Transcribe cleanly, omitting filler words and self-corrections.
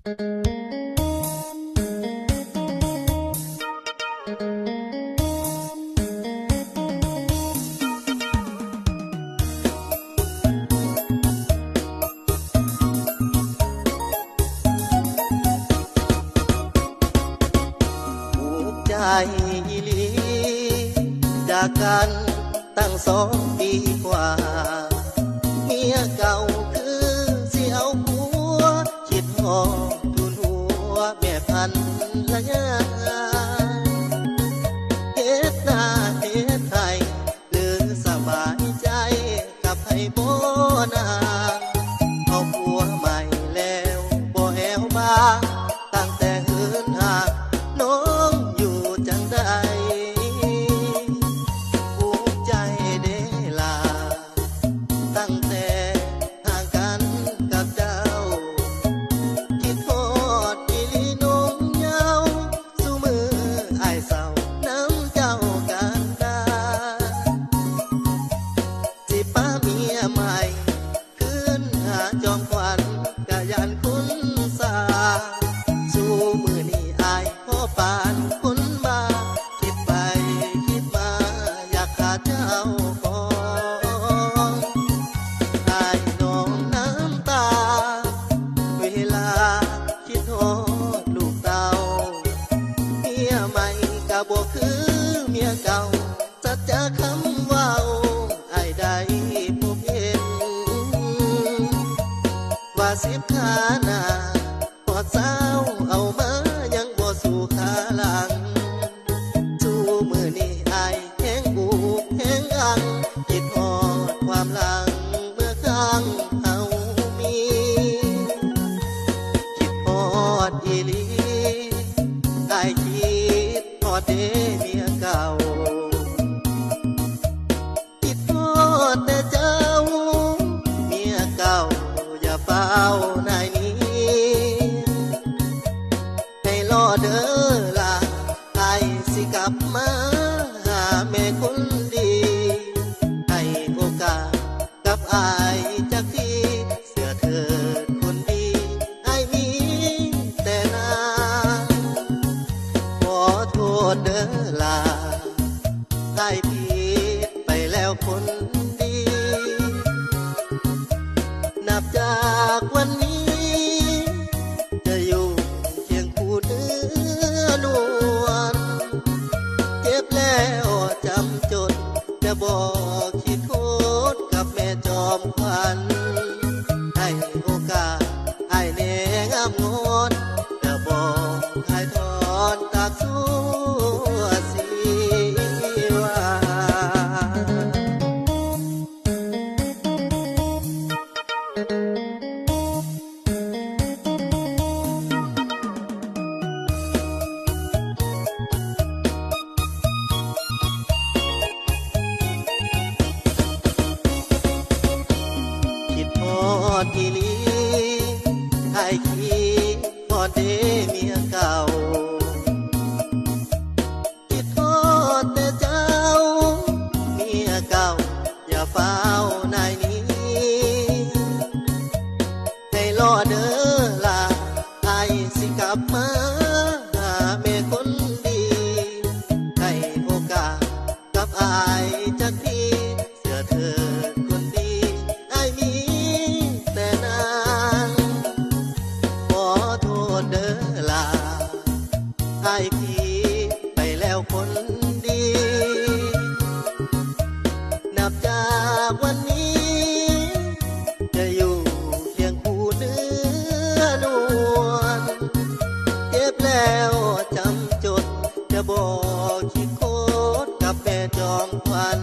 ใจอีหลีจากกันตั้ง2 ปีกว่าเมียเก่าคือสิเอาผัวคิดหอดทุนหัวแม่พันละยาเฮ็ดหน้าเฮ็ดไทยหรือสบายใจกับให้บ่นางเอาผัวใหม่แล้วบ่แอวมาตั้งแต่เหินห่างน้องอยู่จังใดภูมิใจเด้ล่ะตั้งแต่ห่างกันกับเจ้าคิดฮอดอีหลีน้องเหงาสู่มืออ้ายเศร้าน้ำเจ้ากันดาสิป้าเมียใหม่ขึ้นหาจอมขวัญกะยันคุณสาสู่มือนี้อายพ่อปานคนมาคิดไปคิดมาอยากขาดเจ้าของอายน้องน้ำตาเวลาคิดฮอดลูกเต้าเมียใหม่กะบ่คือเมียเก่าสัจจะคำเว้าอายได้พบเห็นว่า10 ขาหน้าพอดสาวเอามายังบ่สู่ขาหลังสู่มือนี้อายแห้งบูบแห้งอังคิดฮอดความหลังเมื่อครั้งเฮามีคิดฮอดอีหลีอายคิดฮอดเด้เมียเก่าคิดฮอดแต่เจ้าเมียเก่าอย่าเฝ้านายนี้ให้รอเด้อล่ะไอ้สิกลับมาหาแม่คนดีให้โอกาสกับอายจักทีเสื้อเถิดคนดีไอ้มีแต่นาขอโทษเด้อล่ะไอ้ผิดไปแล้วคนดี นับจากวันนี้จะอยู่เคียงคู่เนื้อนวลเจ็บแล้วจำจดจะบอกคิดโทษกับแม่จอมขวัญให้โอกาสให้แนงามงอนจะบอกให้ถอนจากสัวสีวา คิดฮอดอีหลีไอ้คิดฮอดเด้เมียเก่าคิดฮอดแต่เจ้าเมียเก่าอย่าเฝ้านายนี้ให้รอเด้อล่ะไอ้สิกลับมาหาแม่คนดีให้โอกาสกับอายจักทีเสื้อเธอคนดีไอ้มีแต่นางขอโทษเด้อล่ะไอ้ผิดไปแล้วคนดี นับจากวันนี้จะอยู่เคียงคู่เนื้อนวลเจ็บแล้วจำจดจะบอกคิดโคตรกับแม่จอมขวัญ